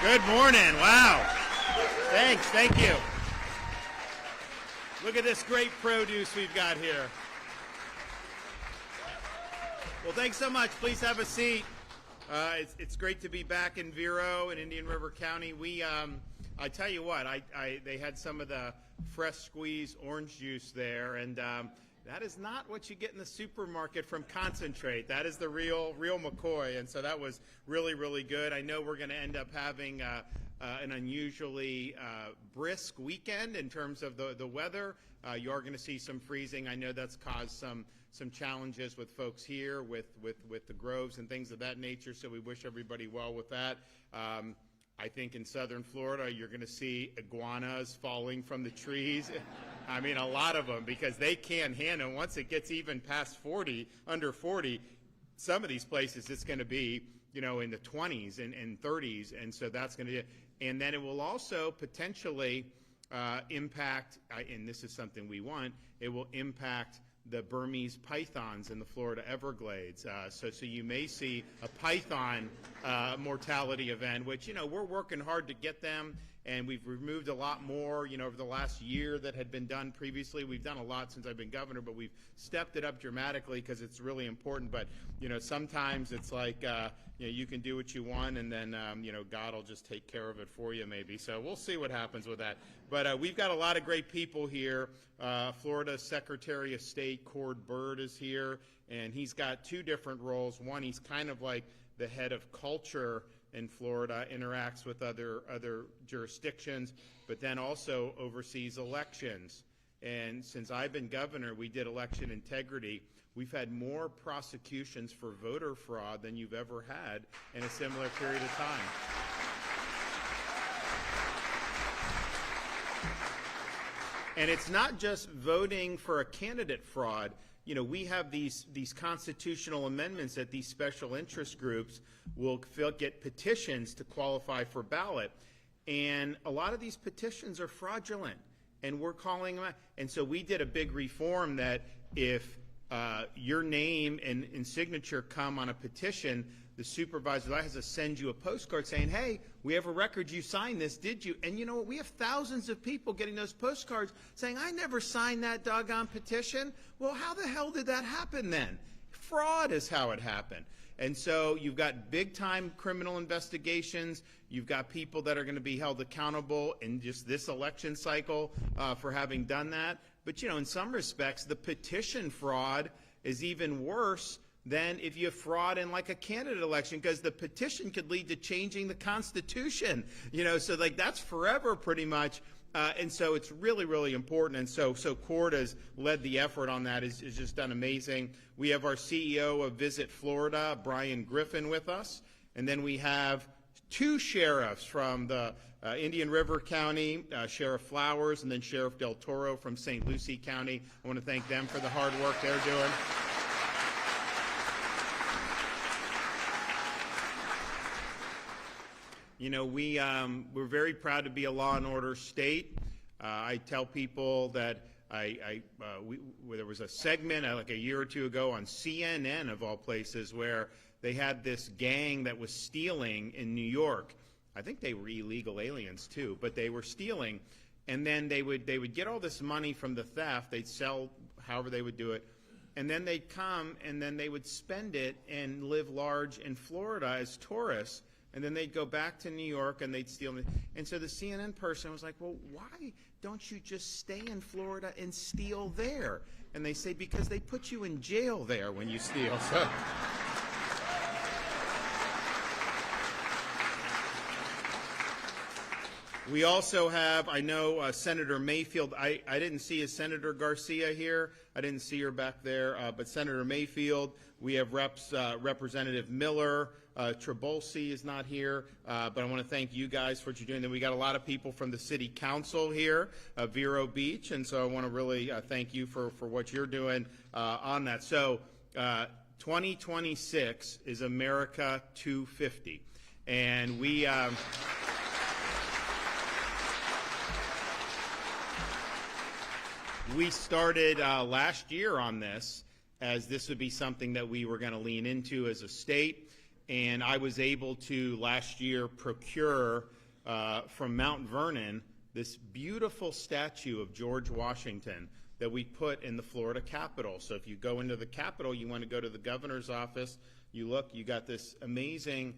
Good morning. Wow. Thanks. Thank you. Look at this great produce we've got here. Well, thanks so much. Please have a seat. It's great to be back in Vero in Indian River County. I tell you what, they had some of the fresh squeezed orange juice there, and that is not what you get in the supermarket from concentrate. That is the real McCoy, and so that was really, really good. I know we're going to end up having an unusually brisk weekend in terms of the weather. You are going to see some freezing. I know that's caused some challenges with folks here with the groves and things of that nature, so we wish everybody well with that. I think in southern Florida, you're going to see iguanas falling from the trees. I mean, a lot of them, because they can't handle. Once it gets even past 40, under 40, some of these places it's going to be, in the 20s and 30s, and so that's going to be. And then it will also potentially impact, and this is something we want, it will impact the Burmese pythons in the Florida Everglades. So you may see a python mortality event, which, we're working hard to get them, and we've removed a lot more, over the last year that had been done previously. We've done a lot since I've been governor, but we've stepped it up dramatically because it's really important. But, sometimes it's like, you can do what you want, and then, God will just take care of it for you maybe. So we'll see what happens with that. But we've got a lot of great people here. Florida Secretary of State Byrd is here, and he's got two different roles. One, he's kind of like the head of culture in Florida, interacts with other jurisdictions, but then also oversees elections. And since I've been governor, we did election integrity. We've had more prosecutions for voter fraud than you've ever had in a similar period of time. And it's not just voting for a candidate fraud. We have these constitutional amendments that these special interest groups will get petitions to qualify for ballot. And a lot of these petitions are fraudulent, and we're calling them out. And so we did a big reform that if your name and signature come on a petition, the supervisor has to send you a postcard saying, hey, we have a record you signed this, did you? And you know what? We have thousands of people getting those postcards saying, I never signed that doggone petition. Well, how the hell did that happen then? Fraud is how it happened. And so you've got big-time criminal investigations. You've got people that are going to be held accountable in just this election cycle for having done that. But, in some respects, the petition fraud is even worse than if you have fraud in like a candidate election, because the petition could lead to changing the Constitution, so like that's forever pretty much. And so it's really, really important. And so Court has led the effort on that, is just done amazing. We have our CEO of Visit Florida, Brian Griffin, with us. And then we have two sheriffs from the Indian River County, Sheriff Flowers, and then Sheriff Del Toro from St. Lucie County. I want to thank them for the hard work they're doing. We're very proud to be a law and order state. I tell people that there was a segment like a year or two ago on CNN, of all places, where they had this gang that was stealing in New York. I think they were illegal aliens too, but they were stealing, and then they would get all this money from the theft. They'd sell however they would do it, and then they'd come and then they would spend it and live large in Florida as tourists. And then they'd go back to New York and they'd steal. And so the CNN person was like, well, why don't you just stay in Florida and steal there? And they say, because they put you in jail there when you steal. So. We also have, I know, Senator Mayfield. I didn't see Senator Garcia here. I didn't see her back there. But Senator Mayfield, we have Representative Miller. Trabolsi is not here, but I want to thank you guys for what you're doing. Then we got a lot of people from the city council here, Vero Beach, and so I want to really thank you for what you're doing on that. So 2026 is America 250, and we started last year on this, as this would be something that we were going to lean into as a state. and I was able to last year procure from Mount Vernon this beautiful statue of George Washington that we put in the Florida Capitol. So if you go into the Capitol, you want to go to the governor's office, you look, you got this amazing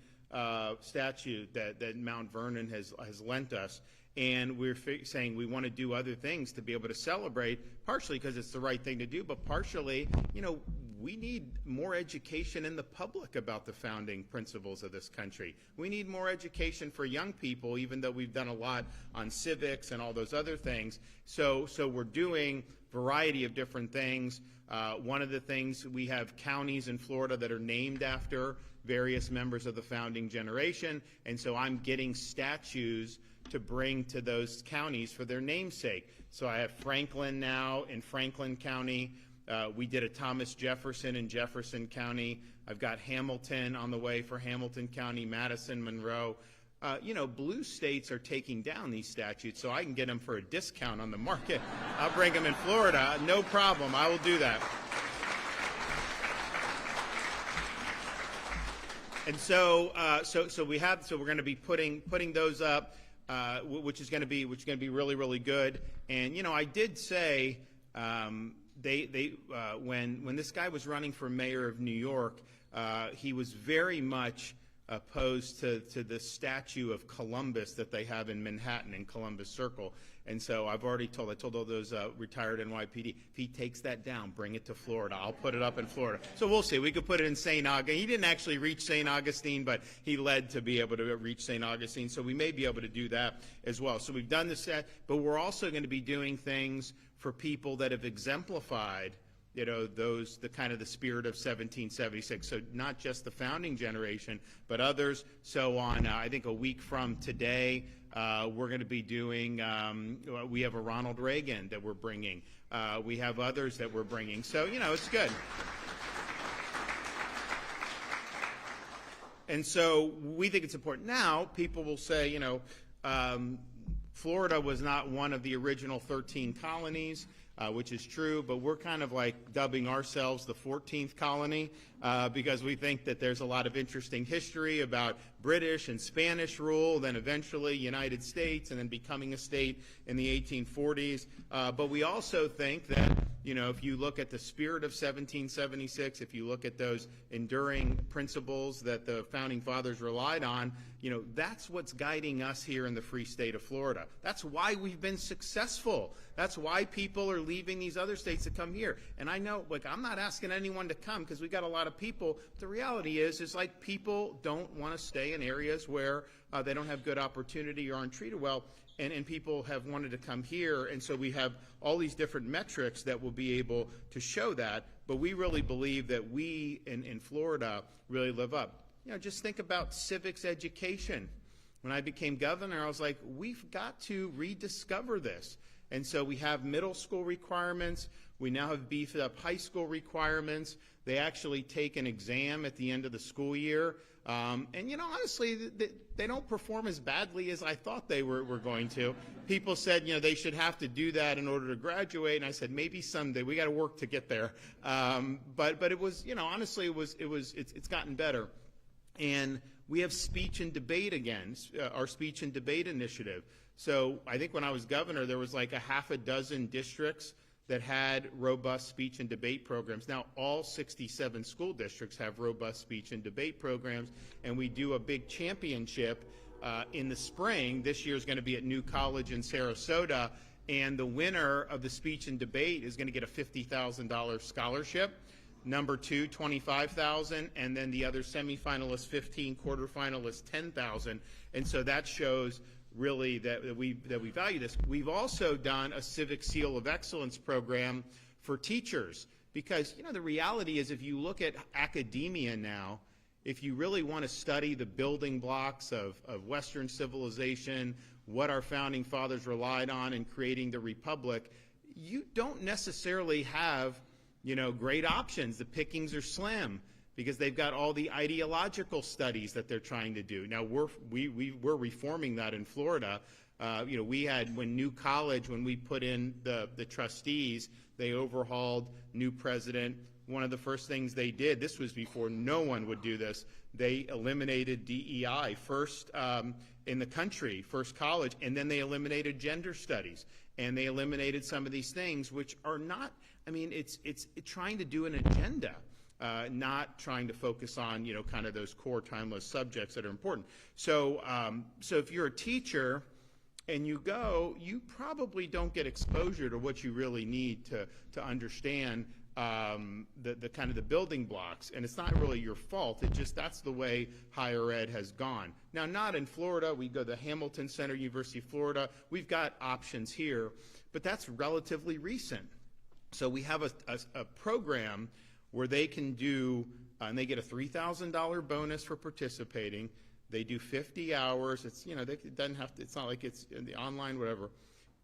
statue that Mount Vernon has lent us. And we're saying we want to do other things to be able to celebrate, partially because it's the right thing to do, but partially, we need more education in the public about the founding principles of this country. We need more education for young people, even though we've done a lot on civics and all those other things. So we're doing a variety of different things. One of the things, we have counties in Florida that are named after various members of the founding generation, and so I'm getting statues to bring to those counties for their namesake. So I have Franklin now in Franklin County. We did a Thomas Jefferson in Jefferson County. I've got Hamilton on the way for Hamilton County, Madison, Monroe. Blue states are taking down these statutes, so I can get them for a discount on the market. I'll bring them in Florida, no problem. I will do that. And so we're going to be putting those up, which is going to be really, really good. And I did say when this guy was running for mayor of New York, he was very much opposed to the statue of Columbus that they have in Manhattan in Columbus Circle. And so I told all those retired NYPD, if he takes that down, bring it to Florida. I'll put it up in Florida. So we'll see. We could put it in St. Augustine. He didn't actually reach St. Augustine, but he led to be able to reach St. Augustine. So we may be able to do that as well. So we've done this, but we're also going to be doing things for people that have exemplified the kind of the spirit of 1776. So not just the founding generation, but others. So on, I think a week from today, we're going to be doing, we have a Ronald Reagan that we're bringing. We have others that we're bringing. So, it's good. And so we think it's important. Now, people will say, Florida was not one of the original 13 colonies. Which is true, but we're kind of like dubbing ourselves the 14th colony because we think that there's a lot of interesting history about British and Spanish rule, then eventually United States, and then becoming a state in the 1840s. But we also think that, if you look at the spirit of 1776, if you look at those enduring principles that the founding fathers relied on, that's what's guiding us here in the free state of Florida. That's why we've been successful. That's why people are leaving these other states to come here. And I know, I'm not asking anyone to come because we got a lot of people. The reality is like people don't want to stay in areas where they don't have good opportunity or aren't treated well. And people have wanted to come here, and so we have all these different metrics that will be able to show that. But we really believe that we in Florida really live up. Just think about civics education. When I became governor, I was like, we've got to rediscover this. And so we have middle school requirements. We now have beefed up high school requirements. They actually take an exam at the end of the school year. And honestly, they don't perform as badly as I thought they were going to. People said, they should have to do that in order to graduate, and I said, maybe someday. We got to work to get there. But it was, honestly, it's gotten better. And we have speech and debate again, our speech and debate initiative. So I think when I was governor, there was like a half a dozen districts that had robust speech and debate programs. Now, all 67 school districts have robust speech and debate programs, and we do a big championship in the spring. This year is going to be at New College in Sarasota, and the winner of the speech and debate is going to get a $50,000 scholarship. Number two, $25,000, and then the other semifinalists, 15, quarterfinalists, $10,000. And so that shows really that we value this. We've also done a Civic Seal of Excellence program for teachers because, the reality is if you look at academia now, if you really want to study the building blocks of Western civilization, what our founding fathers relied on in creating the republic, you don't necessarily have, great options. The pickings are slim because they've got all the ideological studies that they're trying to do. Now, we're reforming that in Florida. We had, when New College, when we put in the trustees, they overhauled new president one of the first things they did, this was before no one would do this, they eliminated DEI first in the country, first college, and then they eliminated gender studies. And they eliminated some of these things which are not, I mean, it's trying to do an agenda, not trying to focus on, you know, kind of those core timeless subjects that are important. So, so if you're a teacher and you go, you probably don't get exposure to what you really need to understand the kind of the building blocks, and it's not really your fault. It just, that's the way higher ed has gone. Now, not in Florida. We go to Hamilton Center, University of Florida. We've got options here, but that's relatively recent. So we have a program where they can do, and they get a $3,000 bonus for participating. They do 50 hours. It's, you know, it doesn't have to, it's not like it's in the online, whatever.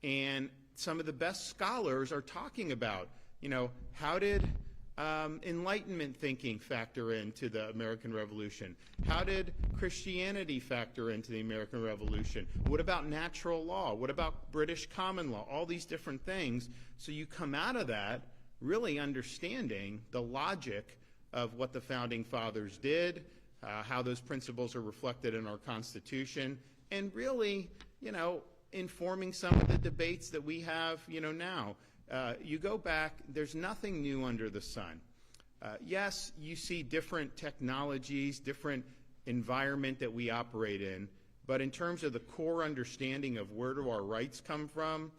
And some of the best scholars are talking about, you know, how did Enlightenment thinking factor into the American Revolution? How did Christianity factor into the American Revolution? What about natural law? What about British common law? All these different things. So you come out of that really understanding the logic of what the Founding Fathers did, how those principles are reflected in our Constitution, and really, you know, informing some of the debates that we have, you know, now. You go back, there's nothing new under the sun. Yes, you see different technologies, different environment that we operate in, but in terms of the core understanding of where do our rights come from,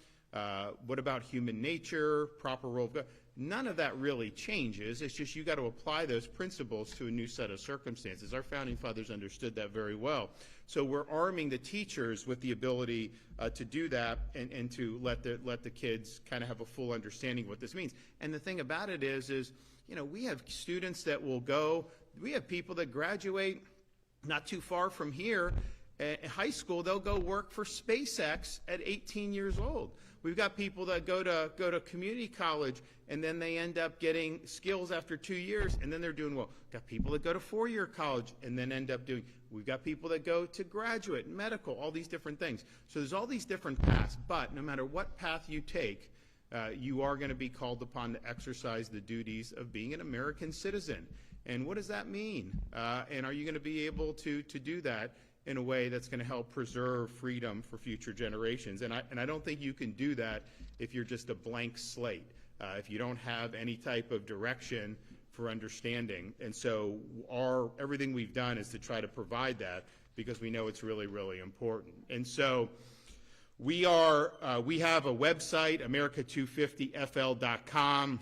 what about human nature, proper role of God, none of that really changes. It's just you got to apply those principles to a new set of circumstances. Our Founding Fathers understood that very well. So we're arming the teachers with the ability to do that and to let the kids kind of have a full understanding of what this means. And the thing about it is, you know, we have students that will go, we have people that graduate not too far from here, high school, they'll go work for SpaceX at 18 years old. We've got people that go to community college and then they end up getting skills after 2 years and then they're doing well. We've got people that go to four-year college and then end up doing, we've got people that go to graduate, medical, all these different things. So there's all these different paths, but no matter what path you take, you are going to be called upon to exercise the duties of being an American citizen. And what does that mean? And are you going to be able to do that in a way that's going to help preserve freedom for future generations? And I don't think you can do that if you're just a blank slate, if you don't have any type of direction for understanding. And so everything we've done is to try to provide that because we know it's really, really important. And so we have a website, America250fl.com.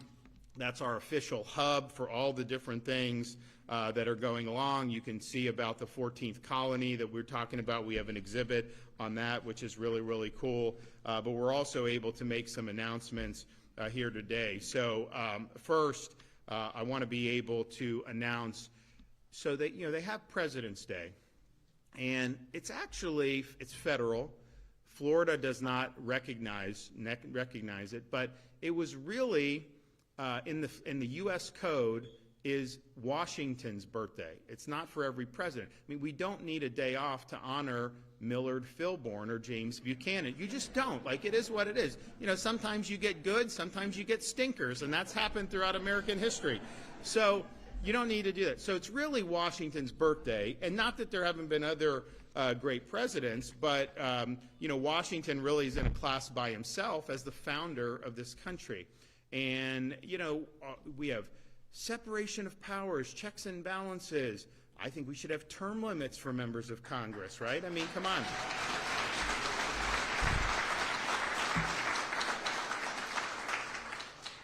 That's our official hub for all the different things that are going along. You can see about the 14th colony that we're talking about. We have an exhibit on that, which is really, really cool. But we're also able to make some announcements here today. So first, I want to be able to announce so that, you know, they have President's Day. And it's federal. Florida does not recognize it, but it was really in the U.S. Code is Washington's birthday. It's not for every president. I mean, we don't need a day off to honor Millard Fillmore or James Buchanan. You just don't. Like, it is what it is. You know, sometimes you get good, sometimes you get stinkers, and that's happened throughout American history. So you don't need to do that. So it's really Washington's birthday, and not that there haven't been other great presidents, but, you know, Washington really is in a class by himself as the founder of this country. And, you know, we have separation of powers, checks and balances. I think we should have term limits for members of Congress, right? I mean, come on.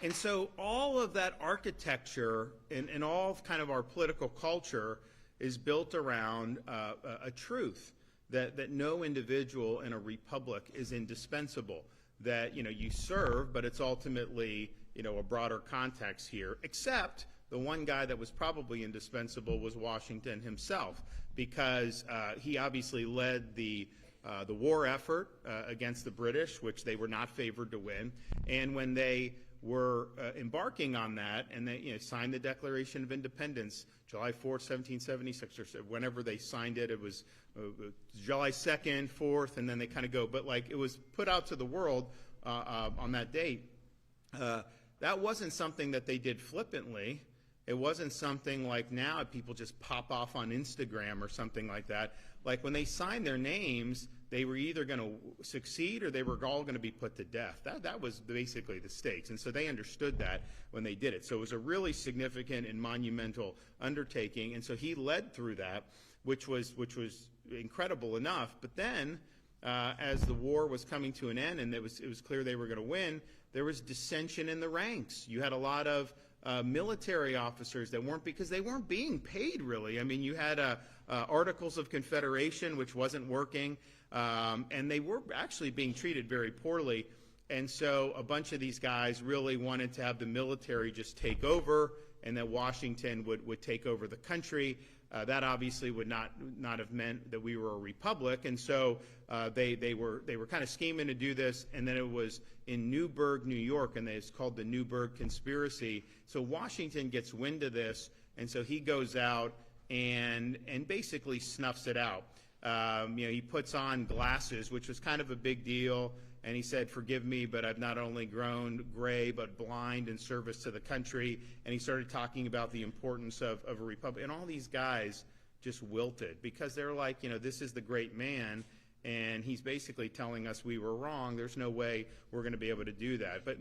And so all of that architecture and all of kind of our political culture is built around a truth that no individual in a republic is indispensable. That, you know, you serve, but it's ultimately, you know, a broader context here, except the one guy that was probably indispensable was Washington himself, because he obviously led the war effort against the British, which they were not favored to win. And when they were embarking on that, and they, you know, signed the Declaration of Independence, July 4th, 1776, or whenever they signed it, it was July 2nd, 4th, and then they kind of go. But, like, it was put out to the world on that date. That wasn't something that they did flippantly. It wasn't something like now people just pop off on Instagram or something like that. Like when they signed their names, they were either going to succeed or they were all going to be put to death. That was basically the stakes. And so they understood that when they did it. So it was a really significant and monumental undertaking. And so he led through that, which was incredible enough. But then as the war was coming to an end and it was clear they were going to win, there was dissension in the ranks. You had a lot of military officers that weren't, because they weren't being paid really. I mean, you had Articles of Confederation, which wasn't working, and they were actually being treated very poorly. And so a bunch of these guys really wanted to have the military just take over, and that Washington would take over the country. That obviously would not have meant that we were a republic, and so they were kind of scheming to do this. And then it was in Newburgh, New York, and it's called the Newburgh Conspiracy. So Washington gets wind of this, and so he goes out and basically snuffs it out. He puts on glasses, which was kind of a big deal. And he said, "Forgive me, but I've not only grown gray, but blind in service to the country." And he started talking about the importance of a republic. And all these guys just wilted because they're like, this is the great man, and he's basically telling us we were wrong. There's no way we're going to be able to do that. But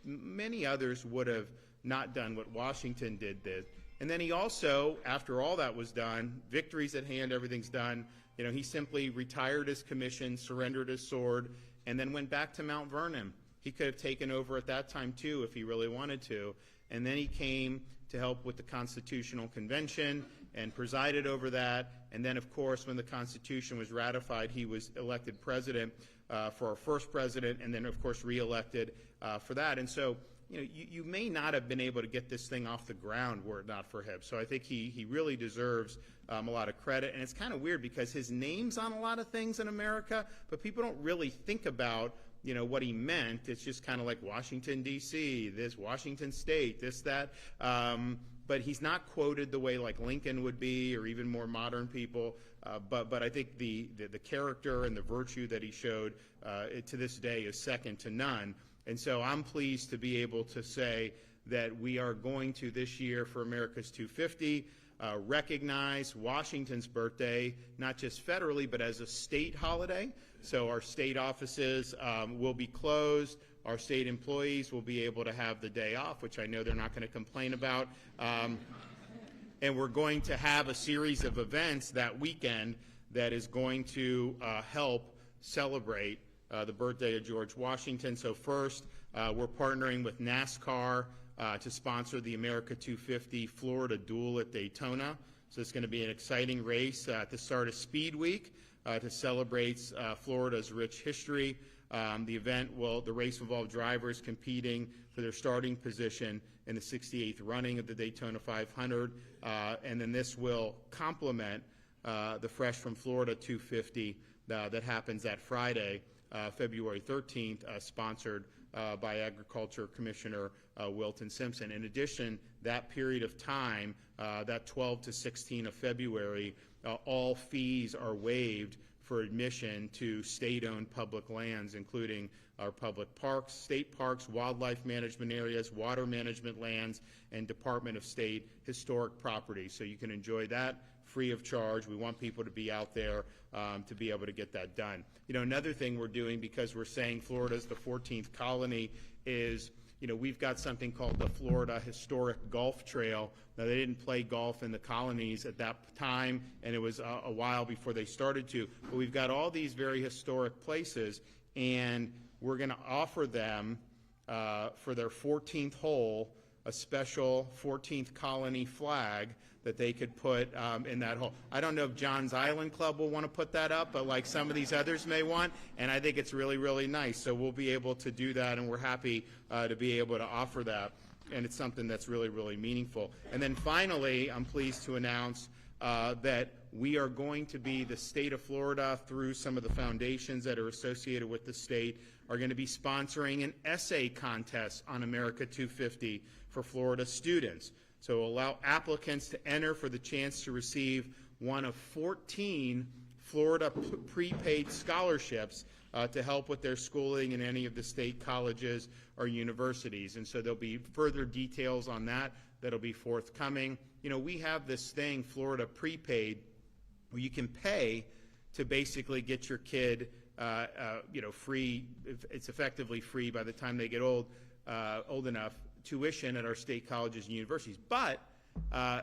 many others would have not done what Washington did. And then he also, after all that was done, victory's at hand, everything's done, he simply retired his commission, surrendered his sword, and then went back to Mount Vernon. He could have taken over at that time too if he really wanted to. And then he came to help with the Constitutional Convention and presided over that. And then, of course, when the Constitution was ratified, he was elected president for our first president, and then, of course, reelected for that. And so, you may not have been able to get this thing off the ground were it not for him. So I think he really deserves a lot of credit. And it's kind of weird because his name's on a lot of things in America, but people don't really think about what he meant. It's just kind of like Washington, D.C., this Washington State, this, that. But he's not quoted the way like Lincoln would be, or even more modern people. But I think the character and the virtue that he showed to this day is second to none. And so I'm pleased to be able to say that we are going to this year for America's 250 recognize Washington's birthday, not just federally, but as a state holiday. So our state offices will be closed. Our state employees will be able to have the day off, which I know they're not going to complain about. And we're going to have a series of events that weekend that is going to help celebrate the birthday of George Washington. So first, we're partnering with NASCAR to sponsor the America 250 Florida Duel at Daytona. So it's going to be an exciting race at the start of Speed Week to celebrate Florida's rich history. The race will involve drivers competing for their starting position in the 68th running of the Daytona 500. And then this will complement the Fresh from Florida 250 that happens that Friday, February 13th, sponsored by Agriculture Commissioner Wilton Simpson. In addition, that period of time, that 12 to 16 of February, all fees are waived for admission to state-owned public lands, including our public parks, state parks, wildlife management areas, water management lands, and Department of State historic properties. So you can enjoy that free of charge. We want people to be out there to be able to get that done. Another thing we're doing, because we're saying Florida's the 14th colony, is we've got something called the Florida Historic Golf Trail. Now, they didn't play golf in the colonies at that time, and it was a while before they started to. But we've got all these very historic places, and we're going to offer them for their 14th hole a special 14th colony flag that they could put in that hole. I don't know if John's Island Club will want to put that up, but like some of these others may want, and I think it's really, really nice. So we'll be able to do that, and we're happy to be able to offer that, and it's something that's really, really meaningful. And then finally, I'm pleased to announce that we are going to be, the state of Florida, through some of the foundations that are associated with the state, are going to be sponsoring an essay contest on America 250 for Florida students. So allow applicants to enter for the chance to receive one of 14 Florida prepaid scholarships to help with their schooling in any of the state colleges or universities. And so there'll be further details on that that'll be forthcoming. We have this thing, Florida Prepaid, where you can pay to basically get your kid free. It's effectively free by the time they get old enough, tuition at our state colleges and universities. But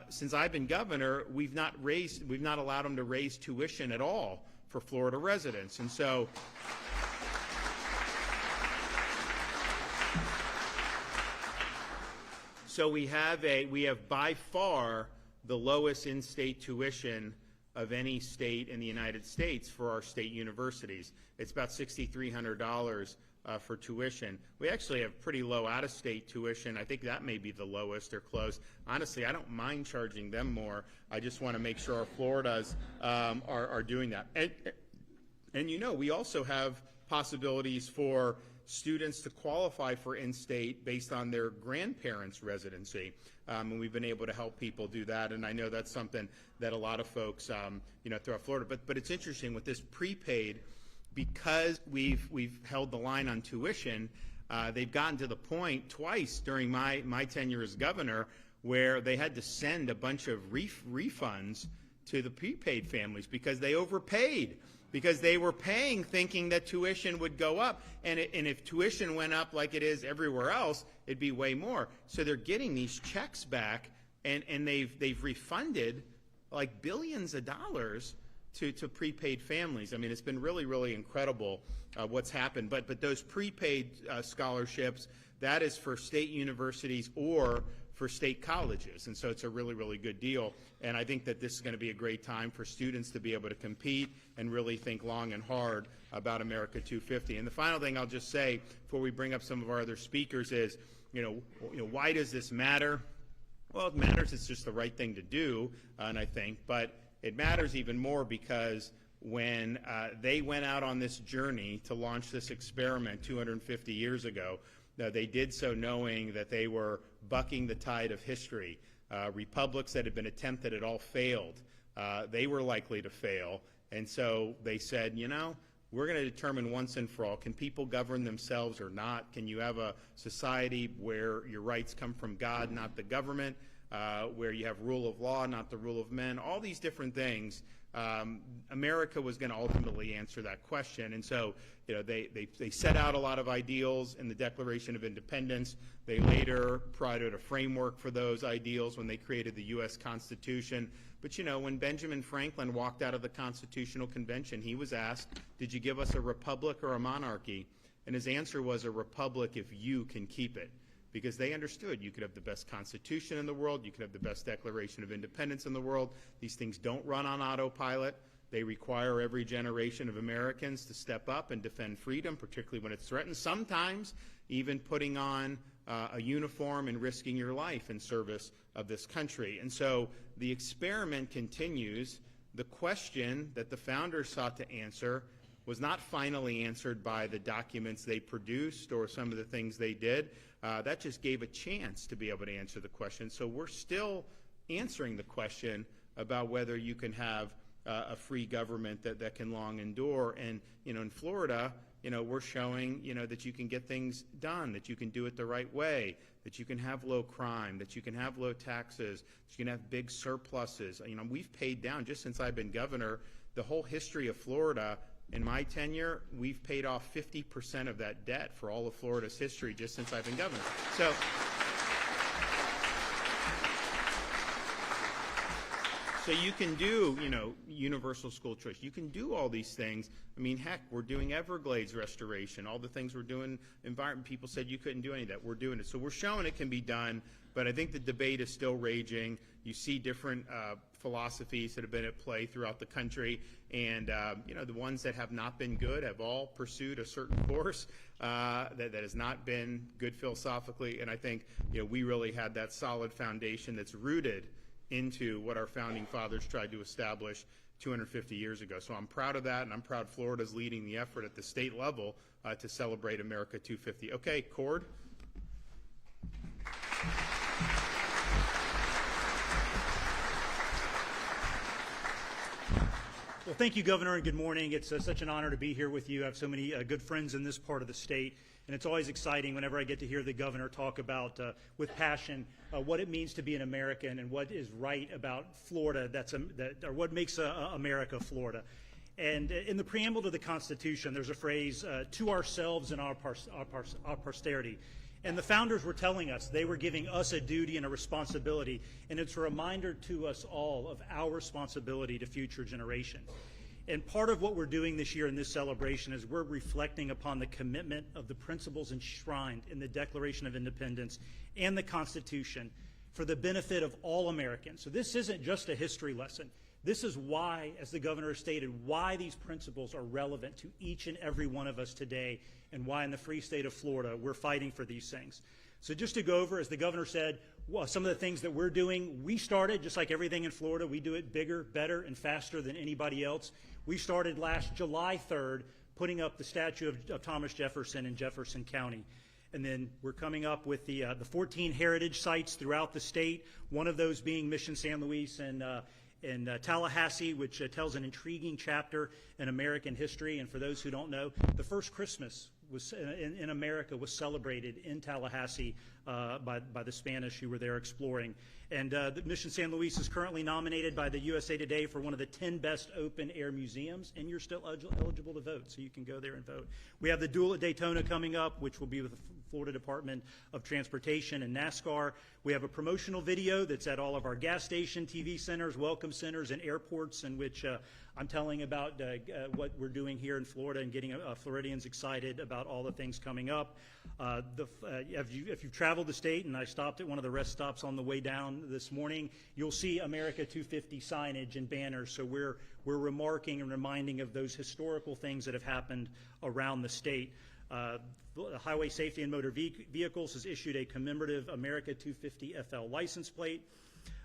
since I've been governor, we've not allowed them to raise tuition at all for Florida residents. And so we have by far the lowest in-state tuition of any state in the United States for our state universities. It's about $6,300 for tuition. We actually have pretty low out-of-state tuition. I think that may be the lowest or close. Honestly, I don't mind charging them more. I just want to make sure our Floridas are doing that. And we also have possibilities for students to qualify for in-state based on their grandparents' residency. And we've been able to help people do that. And I know that's something that a lot of folks, throughout Florida. But it's interesting with this prepaid, because we've held the line on tuition, they've gotten to the point twice during my tenure as governor where they had to send a bunch of refunds to the prepaid families because they overpaid, because they were paying thinking that tuition would go up. And if tuition went up like it is everywhere else, it'd be way more. So they're getting these checks back, and they've refunded like billions of dollars to prepaid families. I mean, it's been really, really incredible what's happened. But those prepaid scholarships, that is for state universities or for state colleges. And so it's a really, really good deal. And I think that this is going to be a great time for students to be able to compete and really think long and hard about America 250. And the final thing I'll just say before we bring up some of our other speakers is, why does this matter? Well, it matters. It's just the right thing to do, and I think. But it matters even more because when they went out on this journey to launch this experiment 250 years ago, they did so knowing that they were bucking the tide of history. Republics that had been attempted had all failed. They were likely to fail. And so they said, we're going to determine once and for all, can people govern themselves or not? Can you have a society where your rights come from God, not the government, where you have rule of law, not the rule of men, all these different things? America was going to ultimately answer that question. And so, they set out a lot of ideals in the Declaration of Independence. They later provided a framework for those ideals when they created the U.S. Constitution. But, when Benjamin Franklin walked out of the Constitutional Convention, he was asked, did you give us a republic or a monarchy? And his answer was a republic if you can keep it. Because they understood you could have the best Constitution in the world, you could have the best Declaration of Independence in the world. These things don't run on autopilot. They require every generation of Americans to step up and defend freedom, particularly when it's threatened, sometimes even putting on a uniform and risking your life in service of this country. And so the experiment continues. The question that the founders sought to answer was not finally answered by the documents they produced or some of the things they did. That just gave a chance to be able to answer the question. So we're still answering the question about whether you can have a free government that can long endure. And, in Florida, we're showing, that you can get things done, that you can do it the right way, that you can have low crime, that you can have low taxes, that you can have big surpluses. We've paid down, just since I've been governor, the whole history of Florida. In my tenure, we've paid off 50% of that debt for all of Florida's history just since I've been governor. So you can do, universal school choice. You can do all these things. I mean, heck, we're doing Everglades restoration. All the things we're doing, environment, people said you couldn't do any of that. We're doing it. So we're showing it can be done, but I think the debate is still raging. You see different philosophies that have been at play throughout the country, and the ones that have not been good have all pursued a certain course that has not been good philosophically. And I think we really had that solid foundation that's rooted into what our founding fathers tried to establish 250 years ago. So I'm proud of that, and I'm proud Florida's leading the effort at the state level to celebrate America 250. Okay, Cord. Well, thank you, Governor, and good morning. It's such an honor to be here with you. I have so many good friends in this part of the state, and it's always exciting whenever I get to hear the governor talk about, with passion, what it means to be an American and what is right about Florida, or what makes America Florida. And in the preamble to the Constitution, there's a phrase, to ourselves and our posterity. And the founders were telling us, they were giving us a duty and a responsibility, and it's a reminder to us all of our responsibility to future generations. And part of what we're doing this year in this celebration is we're reflecting upon the commitment of the principles enshrined in the Declaration of Independence and the Constitution for the benefit of all Americans. So this isn't just a history lesson. This is why, as the governor stated, why these principles are relevant to each and every one of us today, and why in the free state of Florida we're fighting for these things. So just to go over, as the governor said, some of the things that we're doing, we started, just like everything in Florida, we do it bigger, better, and faster than anybody else. We started last July 3rd putting up the statue of Thomas Jefferson in Jefferson County. And then we're coming up with the 14 heritage sites throughout the state, one of those being Mission San Luis and in Tallahassee, which tells an intriguing chapter in American history. And for those who don't know, the first Christmas was in America was celebrated in Tallahassee by the Spanish who were there exploring. And the Mission San Luis is currently nominated by the USA Today for one of the 10 best open-air museums, and you're still eligible to vote, so you can go there and vote. We have the Duel at Daytona coming up, which will be with the Florida Department of Transportation and NASCAR. We have a promotional video that's at all of our gas station, TV centers, welcome centers, and airports, in which I'm telling about what we're doing here in Florida and getting Floridians excited about all the things coming up. If you've traveled the state, and I stopped at one of the rest stops on the way down this morning, you'll see America 250 signage and banners. So we're remarking and reminding of those historical things that have happened around the state. Highway Safety and Motor Vehicles has issued a commemorative America 250 FL license plate.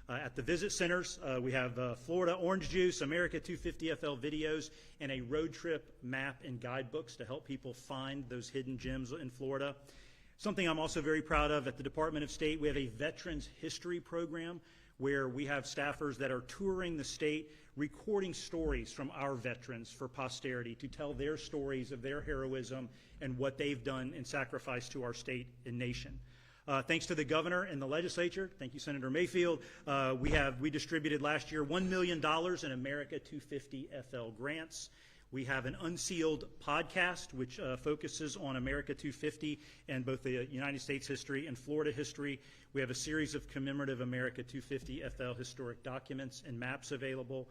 At the visit centers, we have Florida Orange Juice, America 250 FL videos, and a road trip map and guidebooks to help people find those hidden gems in Florida. Something I'm also very proud of, at the Department of State, we have a Veterans History Program where we have staffers that are touring the state, recording stories from our veterans for posterity to tell their stories of their heroism and what they've done in sacrifice to our state and nation. Thanks to the governor and the legislature, thank you, Senator Mayfield, we distributed last year $1 million in America 250 FL grants. We have an unsealed podcast which focuses on America 250 and both the United States history and Florida history. We have a series of commemorative America 250 FL historic documents and maps available.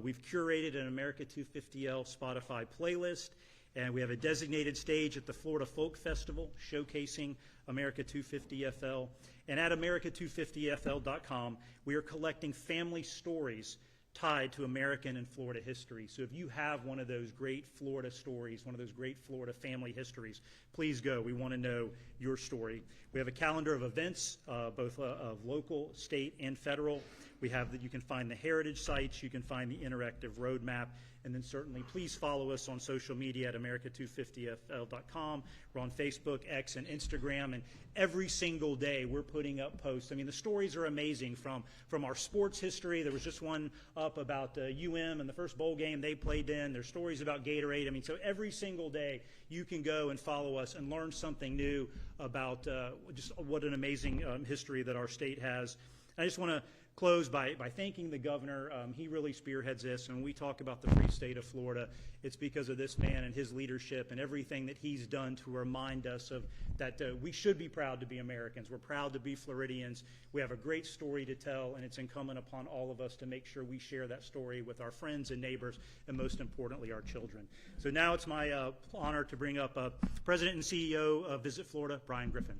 We've curated an America 250L Spotify playlist, and we have a designated stage at the Florida Folk Festival showcasing America 250 FL. And at America250FL.com, we are collecting family stories tied to American and Florida history. So if you have one of those great Florida stories, one of those great Florida family histories, please go. We want to know your story. We have a calendar of events, both of local, state, and federal. We have that you can find the heritage sites, you can find the interactive roadmap, and then certainly please follow us on social media at America250FL.com. We're on Facebook, X, and Instagram, and every single day we're putting up posts. I mean, the stories are amazing from our sports history. There was just one up about UM and the first bowl game they played in. There's stories about Gatorade. I mean, so every single day you can go and follow us and learn something new about just what an amazing history that our state has. I just want to close by thanking the governor. He really spearheads this, and when we talk about the free state of Florida, it's because of this man and his leadership and everything that he's done to remind us of that we should be proud to be Americans. We're proud to be Floridians. We have a great story to tell, and it's incumbent upon all of us to make sure we share that story with our friends and neighbors, and most importantly, our children. So now it's my honor to bring up President and CEO of Visit Florida, Brian Griffin.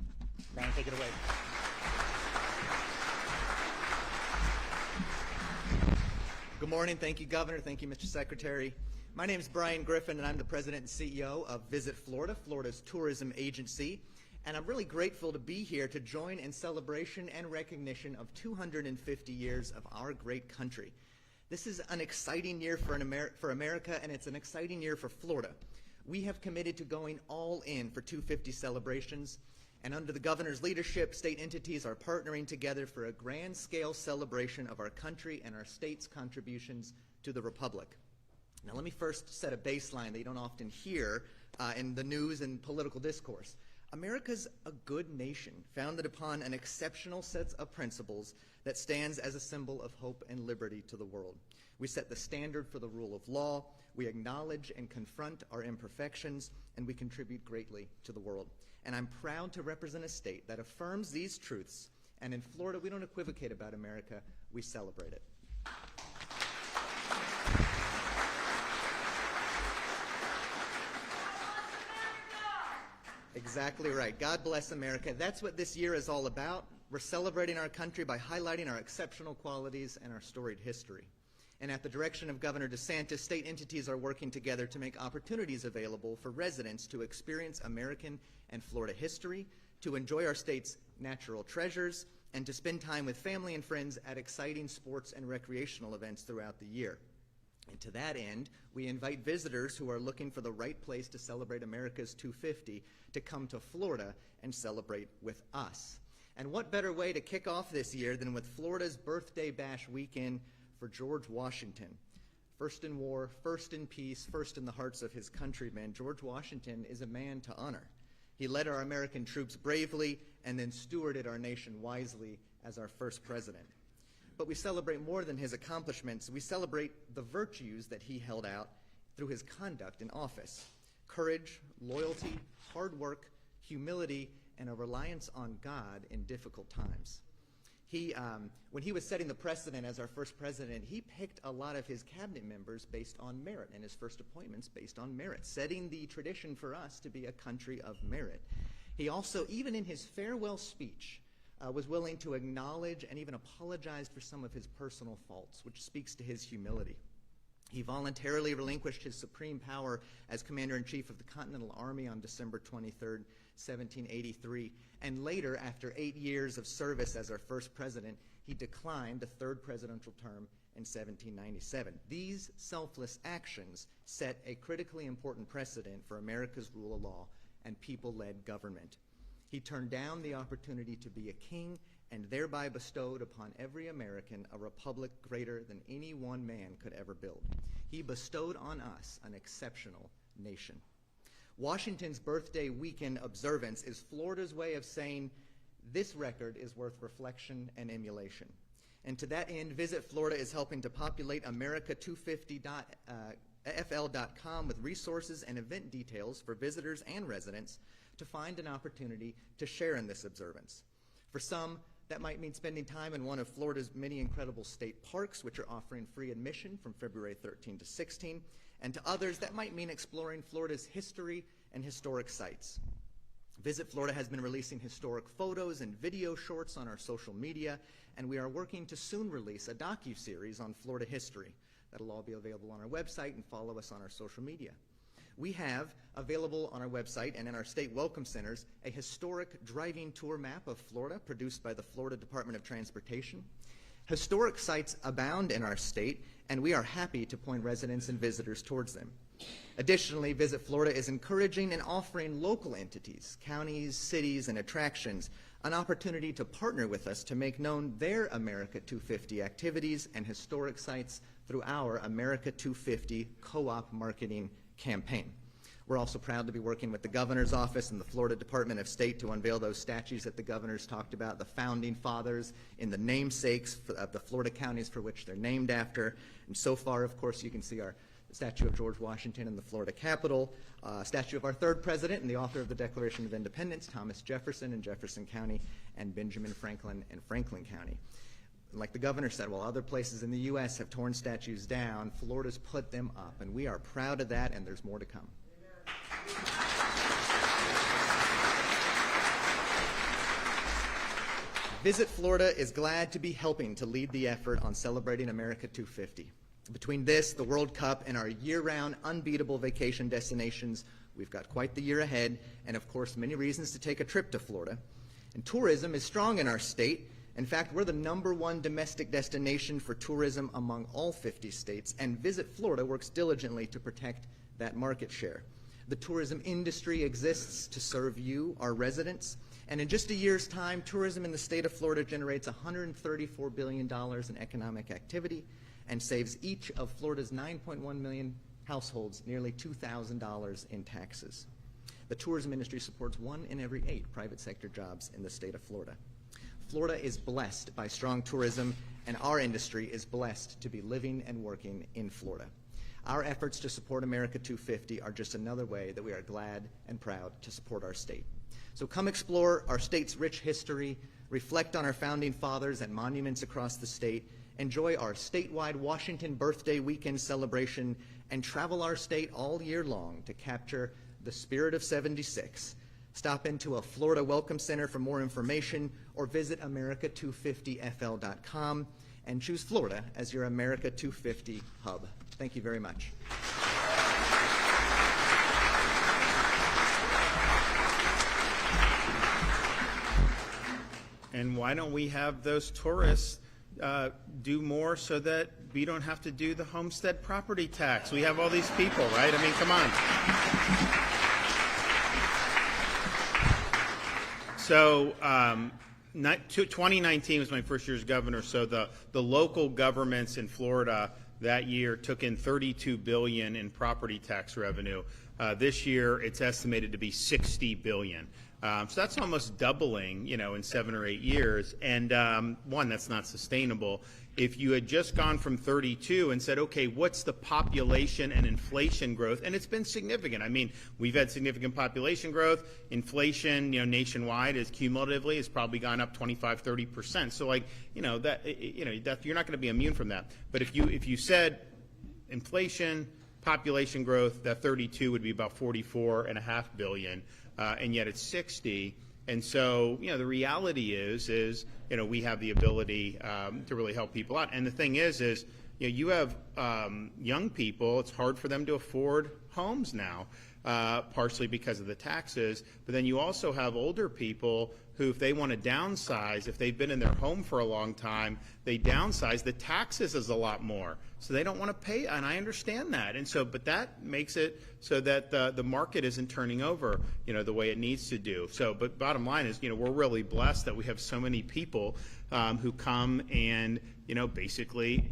Brian, take it away. Good morning. Thank you, Governor. Thank you, Mr. Secretary. My name is Brian Griffin, and I'm the President and CEO of Visit Florida, Florida's tourism agency. And I'm really grateful to be here to join in celebration and recognition of 250 years of our great country. This is an exciting year for America, and it's an exciting year for Florida. We have committed to going all in for 250 celebrations, and under the governor's leadership, state entities are partnering together for a grand-scale celebration of our country and our state's contributions to the Republic. Now let me first set a baseline that you don't often hear in the news and political discourse. America's a good nation, founded upon an exceptional set of principles that stands as a symbol of hope and liberty to the world. We set the standard for the rule of law, we acknowledge and confront our imperfections, and we contribute greatly to the world. And I'm proud to represent a state that affirms these truths, and in Florida, we don't equivocate about America, we celebrate it. Exactly right. God bless America. That's what this year is all about. We're celebrating our country by highlighting our exceptional qualities and our storied history. And at the direction of Governor DeSantis, state entities are working together to make opportunities available for residents to experience American and Florida history, to enjoy our state's natural treasures, and to spend time with family and friends at exciting sports and recreational events throughout the year. And to that end, we invite visitors who are looking for the right place to celebrate America's 250 to come to Florida and celebrate with us. And what better way to kick off this year than with Florida's Birthday Bash weekend for George Washington. First in war, first in peace, first in the hearts of his countrymen, George Washington is a man to honor. He led our American troops bravely and then stewarded our nation wisely as our first president. But we celebrate more than his accomplishments. We celebrate the virtues that he held out through his conduct in office. Courage, loyalty, hard work, humility, and a reliance on God in difficult times. When he was setting the precedent as our first president, he picked a lot of his cabinet members based on merit, and his first appointments based on merit, setting the tradition for us to be a country of merit. He also, even in his farewell speech, was willing to acknowledge and even apologize for some of his personal faults, which speaks to his humility. He voluntarily relinquished his supreme power as Commander-in-Chief of the Continental Army on December 23, 1783, and later, after 8 years of service as our first president, he declined the third presidential term in 1797. These selfless actions set a critically important precedent for America's rule of law and people-led government. He turned down the opportunity to be a king and thereby bestowed upon every American a republic greater than any one man could ever build. He bestowed on us an exceptional nation. Washington's birthday weekend observance is Florida's way of saying this record is worth reflection and emulation. And to that end, Visit Florida is helping to populate America250.fl.com with resources and event details for visitors and residents to find an opportunity to share in this observance. For some, that might mean spending time in one of Florida's many incredible state parks, which are offering free admission from February 13 to 16. And to others, that might mean exploring Florida's history and historic sites. Visit Florida has been releasing historic photos and video shorts on our social media, and we are working to soon release a docu-series on Florida history. That'll all be available on our website, and follow us on our social media. We have available on our website and in our state welcome centers a historic driving tour map of Florida produced by the Florida Department of Transportation. Historic sites abound in our state, and we are happy to point residents and visitors towards them. Additionally, Visit Florida is encouraging and offering local entities, counties, cities, and attractions an opportunity to partner with us to make known their America 250 activities and historic sites through our America 250 co-op marketing campaign. We're also proud to be working with the Governor's Office and the Florida Department of State to unveil those statues that the Governor's talked about, the founding fathers in the namesakes of the Florida counties for which they're named after. And so far, of course, you can see our statue of George Washington in the Florida Capitol, statue of our third president and the author of the Declaration of Independence, Thomas Jefferson in Jefferson County, and Benjamin Franklin in Franklin County. Like the governor said, while other places in the U.S. have torn statues down, Florida's put them up, and we are proud of that, and there's more to come. Visit Florida is glad to be helping to lead the effort on celebrating America 250. Between this, the World Cup, and our year-round unbeatable vacation destinations, we've got quite the year ahead, and of course many reasons to take a trip to Florida. And tourism is strong in our state. In fact, we're the #1 domestic destination for tourism among all 50 states, and Visit Florida works diligently to protect that market share. The tourism industry exists to serve you, our residents, and in just a year's time, tourism in the state of Florida generates $134 billion in economic activity and saves each of Florida's 9.1 million households nearly $2,000 in taxes. The tourism industry supports 1 in every 8 private sector jobs in the state of Florida. Florida is blessed by strong tourism, and our industry is blessed to be living and working in Florida. Our efforts to support America 250 are just another way that we are glad and proud to support our state. So come explore our state's rich history, reflect on our founding fathers and monuments across the state, enjoy our statewide Washington Birthday Weekend celebration, and travel our state all year long to capture the spirit of '76. Stop into a Florida Welcome Center for more information, or visit America250fl.com and choose Florida as your America 250 hub. Thank you very much. And why don't we have those tourists do more so that we don't have to do the homestead property tax? We have all these people, right? I mean, come on. So 2019 was my first year as governor, so the local governments in Florida that year took in $32 billion in property tax revenue. This year, it's estimated to be $60 billion. So that's almost doubling, in 7 or 8 years. And one, that's not sustainable. If you had just gone from 32 and said, okay, what's the population and inflation growth? And it's been significant. I mean, we've had significant population growth. Inflation, nationwide is cumulatively has probably gone up 25, 30%. So that you're not going to be immune from that. But if you said inflation, population growth, that 32 would be about $44.5 billion, and yet it's 60. And so, the reality is we have the ability to really help people out. And the thing is you have young people. It's hard for them to afford homes now, partially because of the taxes. But then you also have older people who, if they want to downsize, if they've been in their home for a long time, they downsize. The taxes is a lot more, so they don't want to pay. And I understand that. And so, but that makes it so that the market isn't turning over, the way it needs to do. So, but bottom line is, we're really blessed that we have so many people who come and, basically,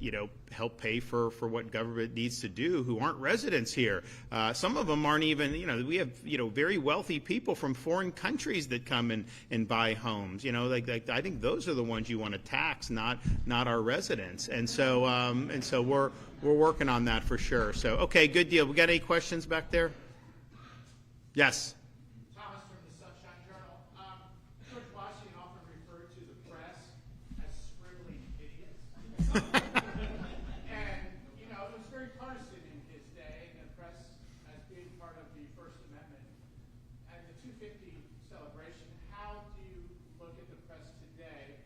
help pay for what government needs to do who aren't residents here. Some of them aren't even, we have, very wealthy people from foreign countries that come and buy homes. I think those are the ones you want to tax, not our residents. And so we're working on that for sure. So, okay, good deal. We got any questions back there? Yes. Thomas from the Sunshine Journal. George Washington often referred to the press as scribbling idiots. And, it was very partisan in his day, and the press as being part of the First Amendment. And the 250 celebration, how do you look at the press today?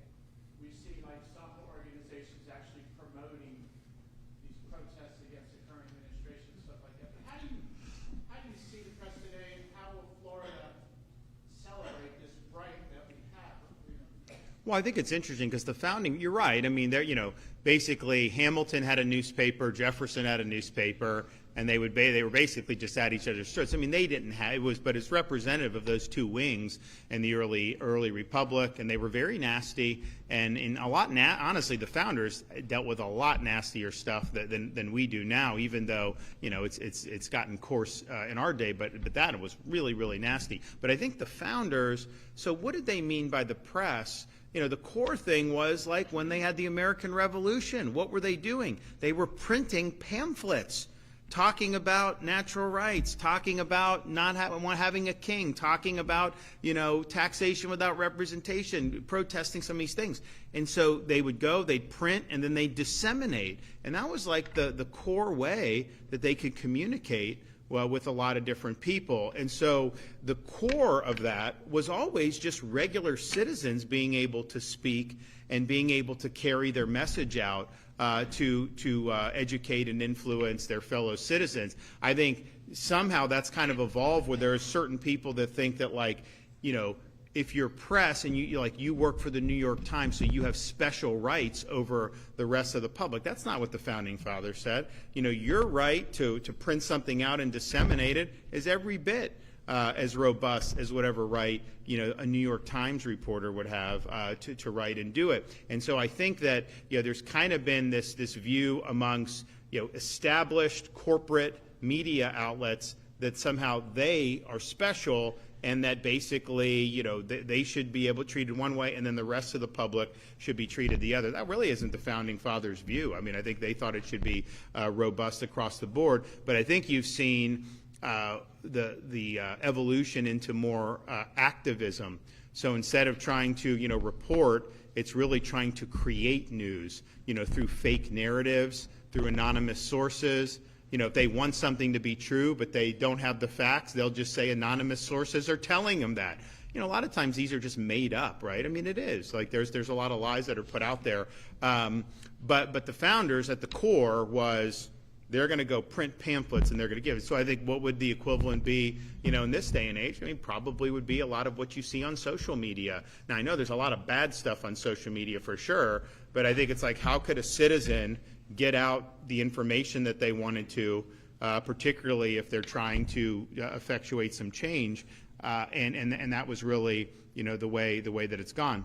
We see some organizations actually promoting these protests against the current administration and stuff like that. But how do you see the press today, and how will Florida celebrate this right that we have? Well, I think it's interesting because the founding, you're right. I mean, basically Hamilton had a newspaper, Jefferson had a newspaper, and they were basically just at each other's throats. I mean, they didn't have but it's representative of those two wings in the early republic, and they were very nasty. And in a lot, honestly, the founders dealt with a lot nastier stuff than we do now. Even though it's gotten coarse in our day, but that was really, really nasty. But I think the founders. So what did they mean by the press? The core thing was like when they had the American Revolution. What were they doing? They were printing pamphlets talking about natural rights, talking about not having a king, talking about, taxation without representation, protesting some of these things. And so they would go, they'd print, and then they'd disseminate. And that was like the core way that they could communicate with a lot of different people. And so the core of that was always just regular citizens being able to speak and being able to carry their message out to educate and influence their fellow citizens. I think somehow that's kind of evolved where there are certain people that think that if you're press and you work for the New York Times, so you have special rights over the rest of the public. That's not what the founding fathers said. Your right to print something out and disseminate it is every bit as robust as whatever right a New York Times reporter would have to write and do it. And so I think that there's kind of been this view amongst established corporate media outlets that somehow they are special and that basically, you know, they should be able to treat it one way and then the rest of the public should be treated the other. That really isn't the Founding Fathers' view. I mean, I think they thought it should be robust across the board, but I think you've seen the evolution into more activism. So instead of trying to, you know, report, it's really trying to create news, you know, through fake narratives, through anonymous sources. You know, if they want something to be true, but they don't have the facts, they'll just say anonymous sources are telling them that. You know, a lot of times these are just made up, right? I mean, it is. Like, there's a lot of lies that are put out there. But the founders at the core was they're going to go print pamphlets and they're going to give it. So I think what would the equivalent be, you know, in this day and age? I mean, probably would be a lot of what you see on social media. Now, I know there's a lot of bad stuff on social media for sure, but I think it's like, how could a citizen get out the information that they wanted to, particularly if they're trying to effectuate some change, and that was really, you know, the way that it's gone.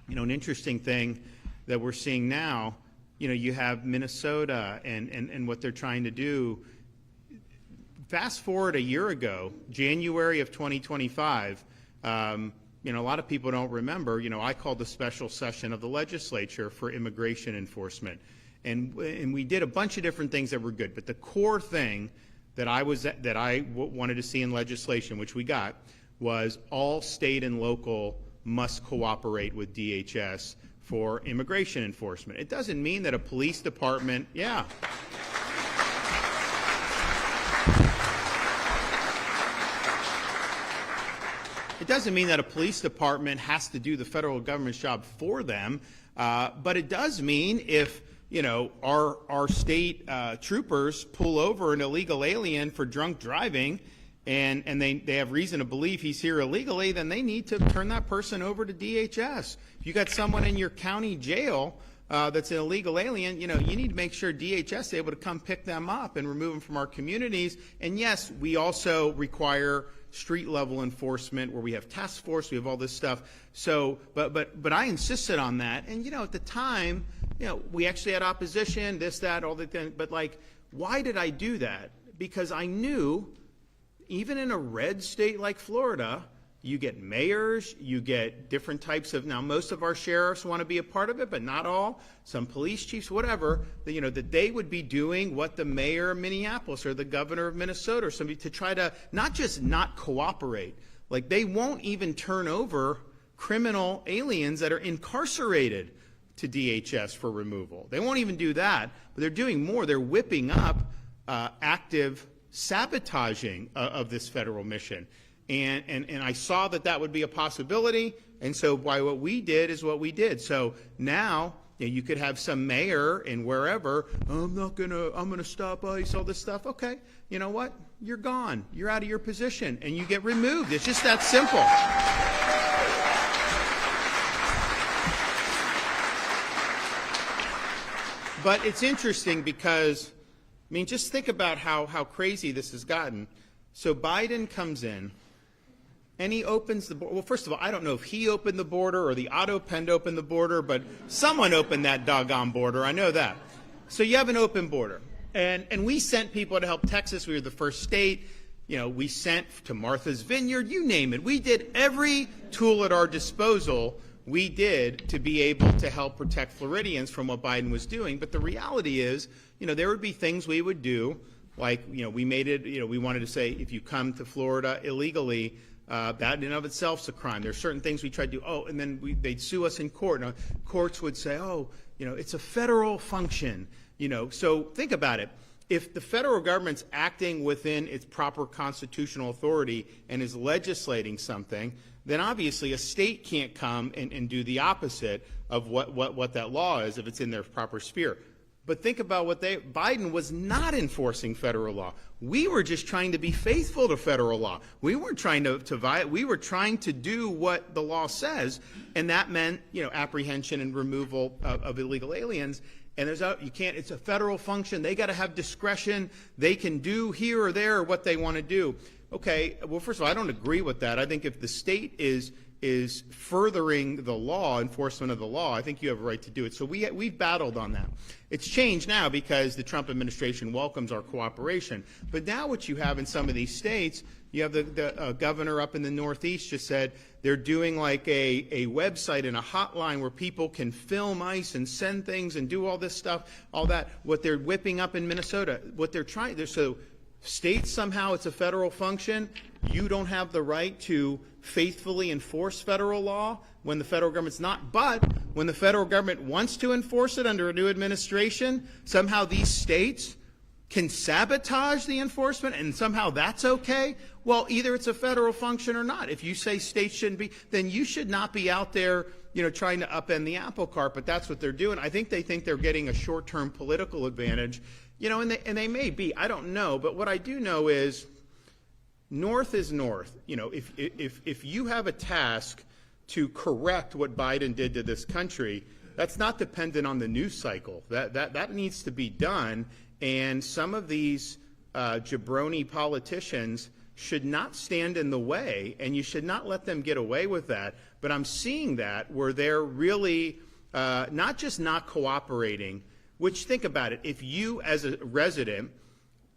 You know, an interesting thing that we're seeing now, you know, you have Minnesota and what they're trying to do. Fast forward a year ago, January of 2025. You know, a lot of people don't remember. You know, I called a special session of the legislature for immigration enforcement. And we did a bunch of different things that were good, but the core thing that I wanted to see in legislation, which we got, was all state and local must cooperate with DHS for immigration enforcement. It doesn't mean that a police department, yeah. It doesn't mean that a police department has to do the federal government's job for them, but it does mean if, you know, our state troopers pull over an illegal alien for drunk driving and they have reason to believe he's here illegally, then they need to turn that person over to DHS. If you got someone in your county jail that's an illegal alien, you know, you need to make sure DHS is able to come pick them up and remove them from our communities. And yes, we also require street level enforcement where we have task force, we have all this stuff. So, but I insisted on that. And, you know, at the time, you know, we actually had opposition, this, that, all the things. But, like, why did I do that? Because I knew, even in a red state like Florida, you get mayors, you get different types of, now most of our sheriffs want to be a part of it, but not all, some police chiefs, whatever, that, you know, that they would be doing what the mayor of Minneapolis or the governor of Minnesota or somebody to try to not just not cooperate, like they won't even turn over criminal aliens that are incarcerated to DHS for removal. They won't even do that, but they're doing more. They're whipping up active sabotaging of this federal mission. And I saw that would be a possibility, and so why what we did is what we did. So now, you know, you could have some mayor in wherever, I'm gonna stop ICE, all this stuff. Okay, you know what? You're gone. You're out of your position, and you get removed. It's just that simple. But it's interesting because, I mean, just think about how crazy this has gotten. So Biden comes in, and he opens the border. Well, first of all, I don't know if he opened the border or the auto pen opened the border, but someone opened that doggone border. I know that. So you have an open border. And we sent people to help Texas. We were the first state. You know, we sent to Martha's Vineyard, you name it. We did every tool at our disposal we did to be able to help protect Floridians from what Biden was doing. But the reality is, you know, there would be things we would do, like, you know, we made it, you know, we wanted to say if you come to Florida illegally, that in and of itself is a crime. There are certain things we tried to do. Oh, and then they'd sue us in court. Now, courts would say, oh, you know, it's a federal function. You know, so think about it. If the federal government's acting within its proper constitutional authority and is legislating something, then obviously a state can't come and do the opposite of what that law is if it's in their proper sphere. But think about Biden was not enforcing federal law. We were just trying to be faithful to federal law. We weren't trying to violate. We were trying to do what the law says, and that meant, you know, apprehension and removal of illegal aliens. And it's a federal function. They got to have discretion. They can do here or there what they want to do. Okay, well, first of all, I don't agree with that. I think if the state is is furthering the law, enforcement of the law, I think you have a right to do it. So we've battled on that. It's changed now because the Trump administration welcomes our cooperation. But now what you have in some of these states, you have the governor up in the Northeast just said they're doing like a website and a hotline where people can film ICE and send things and do all this stuff, all that. What they're whipping up in Minnesota, what they're trying, so states somehow it's a federal function. You don't have the right to faithfully enforce federal law when the federal government's not. But when the federal government wants to enforce it under a new administration, somehow these states can sabotage the enforcement and somehow that's okay. Well, either it's a federal function or not. If you say states shouldn't be, then you should not be out there, trying to upend the apple cart. But that's what they're doing. I think they think they're getting a short-term political advantage, and they may be. I don't know. But what I do know is North is North. If you have a task to correct what Biden did to this country, that's not dependent on the news cycle. That needs to be done. And some of these jabroni politicians should not stand in the way, and you should not let them get away with that. But I'm seeing that where they're really not just not cooperating, which, think about it, if you as a resident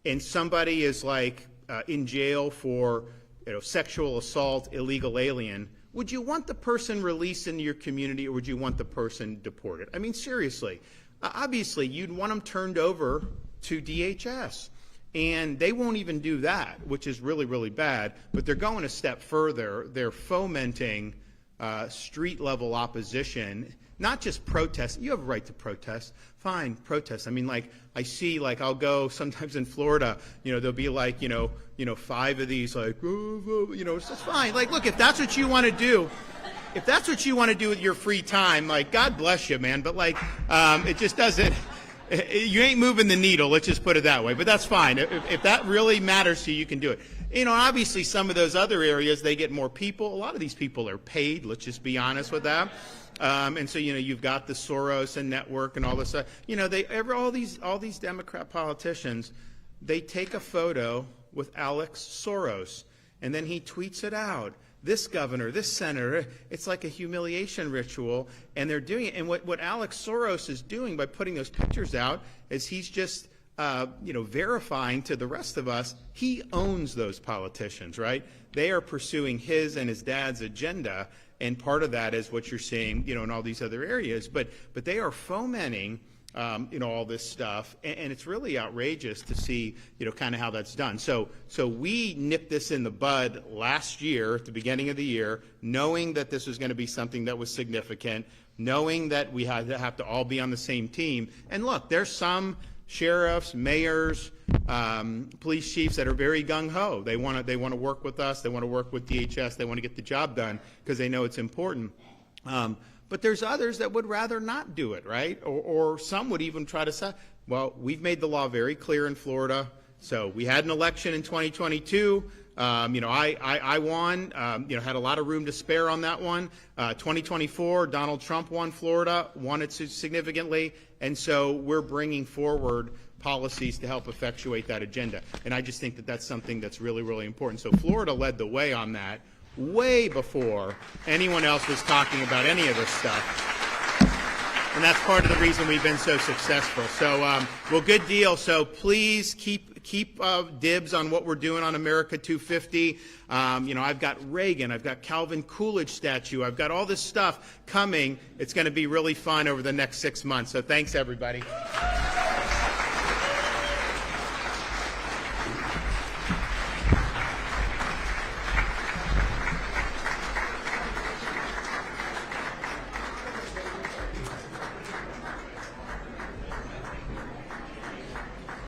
and somebody is like in jail for sexual assault, illegal alien, would you want the person released into your community or would you want the person deported? I mean, seriously. Obviously, you'd want them turned over to DHS. And they won't even do that, which is really, really bad. But they're going a step further. They're fomenting street-level opposition, not just protest. You have a right to protest. Fine, protest. I mean, like, I see, I'll go sometimes in Florida, there'll be 5 of these, it's just fine. Look, if that's what you want to do, if that's what you want to do with your free time, God bless you, man. But, it just doesn't. You ain't moving the needle, let's just put it that way. But that's fine. If that really matters to you, you can do it. Obviously some of those other areas, they get more people. A lot of these people are paid, let's just be honest with that. And so, you've got the Soros and network and all this stuff. All these Democrat politicians, they take a photo with Alex Soros, and then he tweets it out. This governor, this senator, it's like a humiliation ritual, and they're doing it. And what Alex Soros is doing by putting those pictures out is he's just, verifying to the rest of us he owns those politicians, right? They are pursuing his and his dad's agenda, and part of that is what you're seeing, in all these other areas. But they are fomenting all this stuff, and it's really outrageous to see, kind of how that's done. So we nipped this in the bud last year, at the beginning of the year, knowing that this was going to be something that was significant, knowing that we had to have to all be on the same team. And look, there's some sheriffs, mayors, police chiefs that are very gung-ho. They want to work with us. They want to work with DHS. They want to get the job done because they know it's important. But there's others that would rather not do it, right? Or some would even try to say, well, we've made the law very clear in Florida. So we had an election in 2022. I won, had a lot of room to spare on that one. 2024, Donald Trump won Florida, won it significantly. And so we're bringing forward policies to help effectuate that agenda. And I just think that that's something that's really, really important. So Florida led the way on that way before anyone else was talking about any of this stuff. And that's part of the reason we've been so successful. So, well, good deal. So please keep dibs on what we're doing on America 250. I've got Reagan, I've got Calvin Coolidge statue, I've got all this stuff coming. It's going to be really fun over the next 6 months. So thanks, everybody.